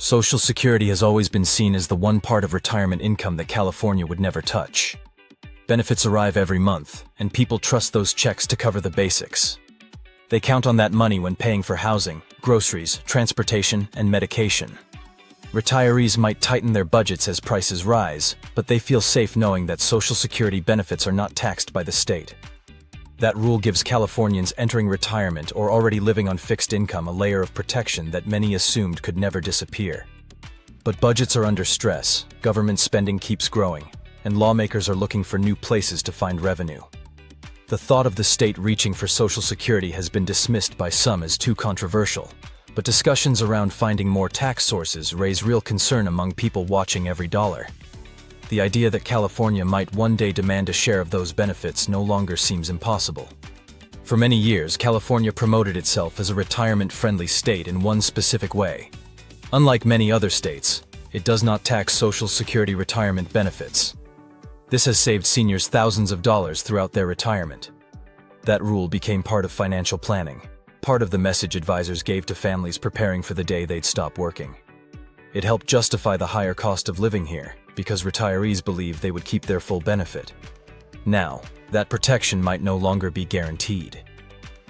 Social Security has always been seen as the one part of retirement income that California would never touch. Benefits arrive every month, and people trust those checks to cover the basics. They count on that money when paying for housing, groceries, transportation, and medication. Retirees might tighten their budgets as prices rise, but they feel safe knowing that Social Security benefits are not taxed by the state. That rule gives Californians entering retirement or already living on fixed income a layer of protection that many assumed could never disappear. But budgets are under stress, government spending keeps growing, and lawmakers are looking for new places to find revenue. The thought of the state reaching for Social Security has been dismissed by some as too controversial, but discussions around finding more tax sources raise real concern among people watching every dollar. The idea that California might one day demand a share of those benefits no longer seems impossible. For many years, California promoted itself as a retirement-friendly state in one specific way. Unlike many other states, it does not tax Social Security retirement benefits. This has saved seniors thousands of dollars throughout their retirement. That rule became part of financial planning, part of the message advisors gave to families preparing for the day they'd stop working. It helped justify the higher cost of living here, because retirees believed they would keep their full benefit. Now, that protection might no longer be guaranteed.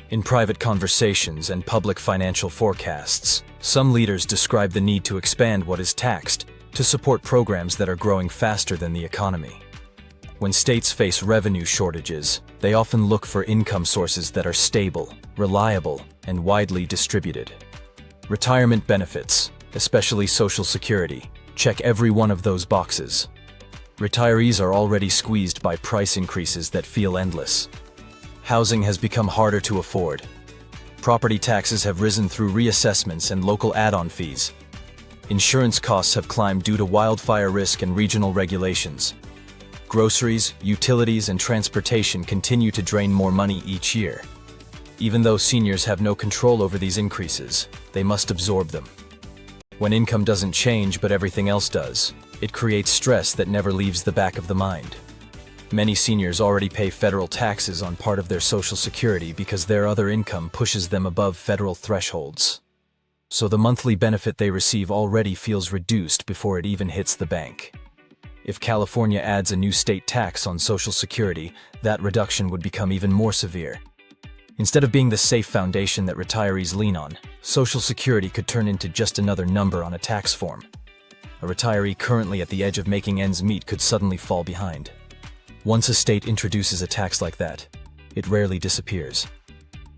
In private conversations and public financial forecasts, some leaders describe the need to expand what is taxed to support programs that are growing faster than the economy. When states face revenue shortages, they often look for income sources that are stable, reliable, and widely distributed. Retirement benefits, especially Social Security, check every one of those boxes. Retirees are already squeezed by price increases that feel endless. Housing has become harder to afford. Property taxes have risen through reassessments and local add-on fees. Insurance costs have climbed due to wildfire risk and regional regulations. Groceries, utilities, and transportation continue to drain more money each year. Even though seniors have no control over these increases, they must absorb them. When income doesn't change but everything else does, it creates stress that never leaves the back of the mind. Many seniors already pay federal taxes on part of their Social Security because their other income pushes them above federal thresholds. So the monthly benefit they receive already feels reduced before it even hits the bank. If California adds a new state tax on Social Security, that reduction would become even more severe. Instead of being the safe foundation that retirees lean on, Social Security could turn into just another number on a tax form. A retiree currently at the edge of making ends meet could suddenly fall behind. Once a state introduces a tax like that, it rarely disappears.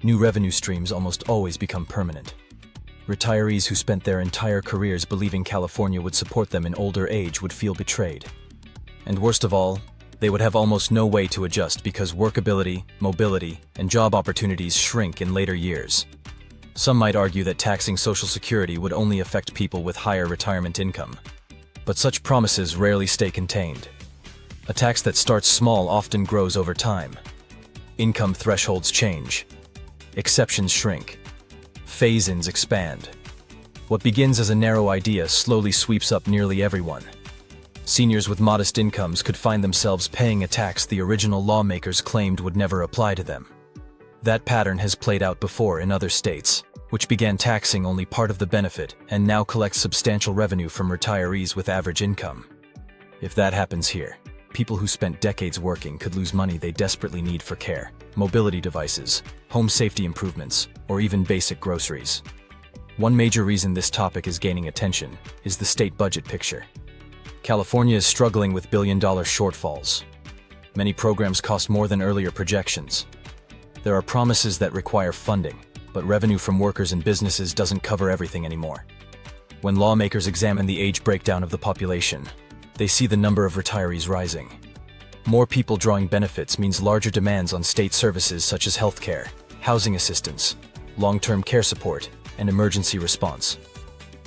New revenue streams almost always become permanent. Retirees who spent their entire careers believing California would support them in older age would feel betrayed. And worst of all, they would have almost no way to adjust because workability, mobility, and job opportunities shrink in later years. Some might argue that taxing Social Security would only affect people with higher retirement income. But such promises rarely stay contained. A tax that starts small often grows over time. Income thresholds change. Exceptions shrink. Phase-ins expand. What begins as a narrow idea slowly sweeps up nearly everyone. Seniors with modest incomes could find themselves paying a tax the original lawmakers claimed would never apply to them. That pattern has played out before in other states, which began taxing only part of the benefit and now collects substantial revenue from retirees with average income. If that happens here, people who spent decades working could lose money they desperately need for care, mobility devices, home safety improvements, or even basic groceries. One major reason this topic is gaining attention is the state budget picture. California is struggling with billion-dollar shortfalls. Many programs cost more than earlier projections. There are promises that require funding, but revenue from workers and businesses doesn't cover everything anymore. When lawmakers examine the age breakdown of the population, they see the number of retirees rising. More people drawing benefits means larger demands on state services such as healthcare, housing assistance, long-term care support, and emergency response.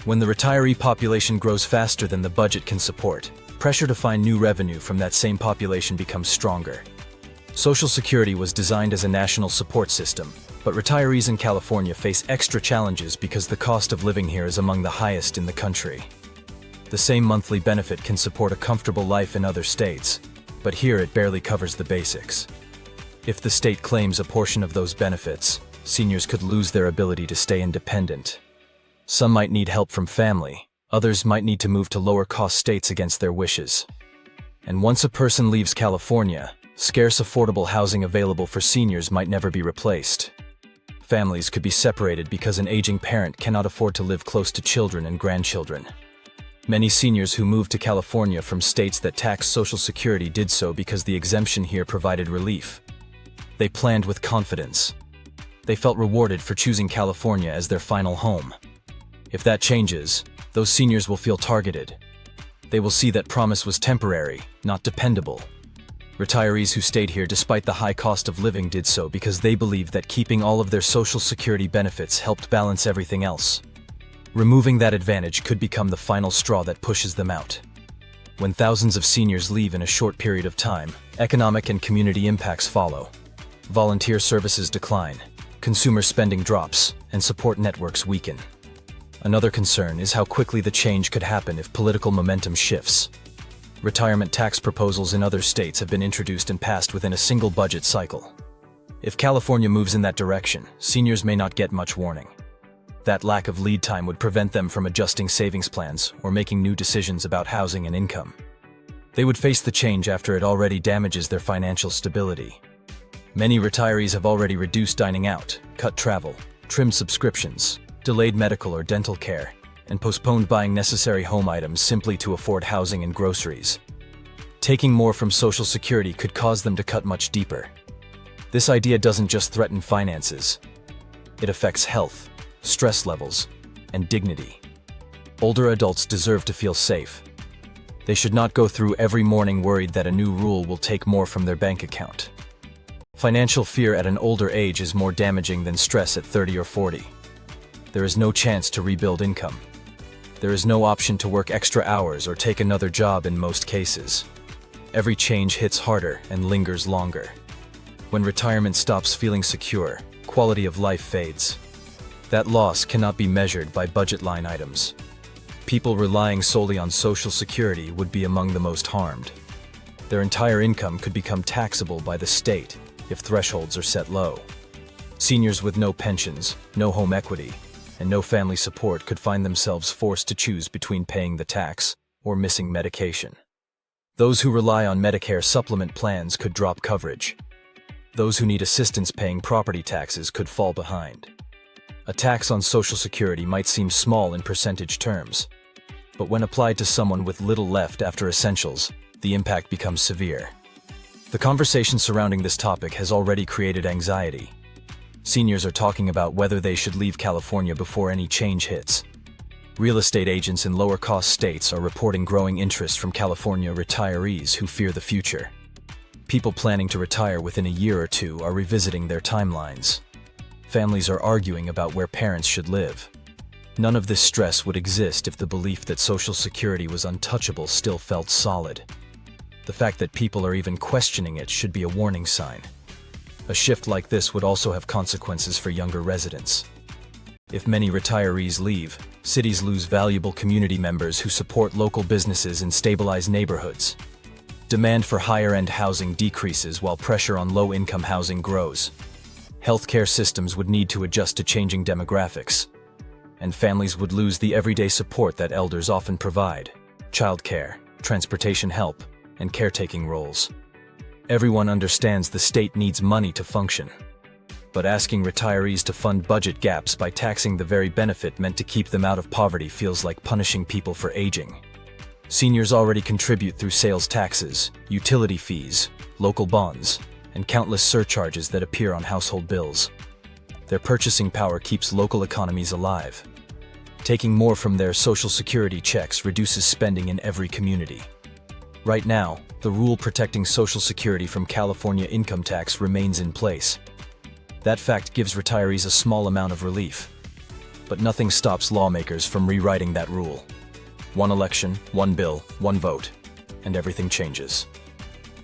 When the retiree population grows faster than the budget can support, pressure to find new revenue from that same population becomes stronger. Social Security was designed as a national support system, but retirees in California face extra challenges because the cost of living here is among the highest in the country. The same monthly benefit can support a comfortable life in other states, but here it barely covers the basics. If the state claims a portion of those benefits, seniors could lose their ability to stay independent. Some might need help from family, Others might need to move to lower-cost states against their wishes. And once a person leaves California, scarce affordable housing available for seniors might never be replaced. Families could be separated because an aging parent cannot afford to live close to children and grandchildren. Many seniors who moved to California from states that tax Social Security did so because the exemption here provided relief. They planned with confidence. They felt rewarded for choosing California as their final home. If that changes, those seniors will feel targeted. They will see that promise was temporary, not dependable. Retirees who stayed here despite the high cost of living did so because they believed that keeping all of their Social Security benefits helped balance everything else. Removing that advantage could become the final straw that pushes them out. When thousands of seniors leave in a short period of time, economic and community impacts follow. Volunteer services decline, consumer spending drops, and support networks weaken. Another concern is how quickly the change could happen if political momentum shifts. Retirement tax proposals in other states have been introduced and passed within a single budget cycle. If California moves in that direction, seniors may not get much warning. That lack of lead time would prevent them from adjusting savings plans or making new decisions about housing and income. They would face the change after it already damages their financial stability. Many retirees have already reduced dining out, cut travel, trimmed subscriptions, delayed medical or dental care, and postponed buying necessary home items simply to afford housing and groceries. Taking more from Social Security could cause them to cut much deeper. This idea doesn't just threaten finances. It affects health, stress levels, and dignity. Older adults deserve to feel safe. They should not go through every morning worried that a new rule will take more from their bank account. Financial fear at an older age is more damaging than stress at 30 or 40. There is no chance to rebuild income. There is no option to work extra hours or take another job in most cases. Every change hits harder and lingers longer. When retirement stops feeling secure, quality of life fades. That loss cannot be measured by budget line items. People relying solely on Social Security would be among the most harmed. Their entire income could become taxable by the state if thresholds are set low. Seniors with no pensions, no home equity, and no family support could find themselves forced to choose between paying the tax or missing medication. Those who rely on Medicare supplement plans could drop coverage. Those who need assistance paying property taxes could fall behind. A tax on Social Security might seem small in percentage terms, but when applied to someone with little left after essentials, the impact becomes severe. The conversation surrounding this topic has already created anxiety. Seniors are talking about whether they should leave California before any change hits. Real estate agents in lower-cost states are reporting growing interest from California retirees who fear the future. People planning to retire within a year or two are revisiting their timelines. Families are arguing about where parents should live. None of this stress would exist if the belief that Social Security was untouchable still felt solid. The fact that people are even questioning it should be a warning sign. A shift like this would also have consequences for younger residents. If many retirees leave, cities lose valuable community members who support local businesses and stabilize neighborhoods. Demand for higher-end housing decreases while pressure on low-income housing grows. Healthcare systems would need to adjust to changing demographics, and families would lose the everyday support that elders often provide: childcare, transportation help, and caretaking roles. Everyone understands the state needs money to function. But asking retirees to fund budget gaps by taxing the very benefit meant to keep them out of poverty feels like punishing people for aging. Seniors already contribute through sales taxes, utility fees, local bonds, and countless surcharges that appear on household bills. Their purchasing power keeps local economies alive. Taking more from their Social Security checks reduces spending in every community. Right now, the rule protecting Social Security from California income tax remains in place. That fact gives retirees a small amount of relief. But nothing stops lawmakers from rewriting that rule. One election, one bill, one vote, and everything changes.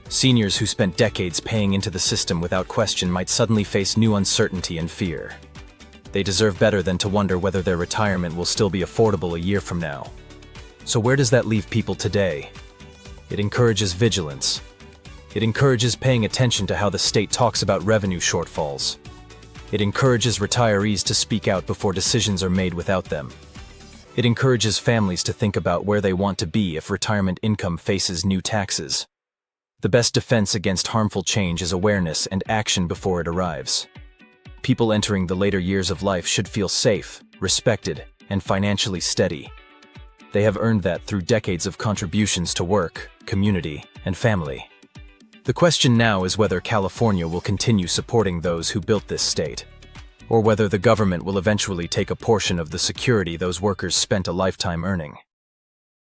Seniors who spent decades paying into the system without question might suddenly face new uncertainty and fear. They deserve better than to wonder whether their retirement will still be affordable a year from now. So where does that leave people today? It encourages vigilance. It encourages paying attention to how the state talks about revenue shortfalls. It encourages retirees to speak out before decisions are made without them. It encourages families to think about where they want to be if retirement income faces new taxes. The best defense against harmful change is awareness and action before it arrives. People entering the later years of life should feel safe, respected, and financially steady. They have earned that through decades of contributions to work, community, and family. The question now is whether California will continue supporting those who built this state, or whether the government will eventually take a portion of the security those workers spent a lifetime earning.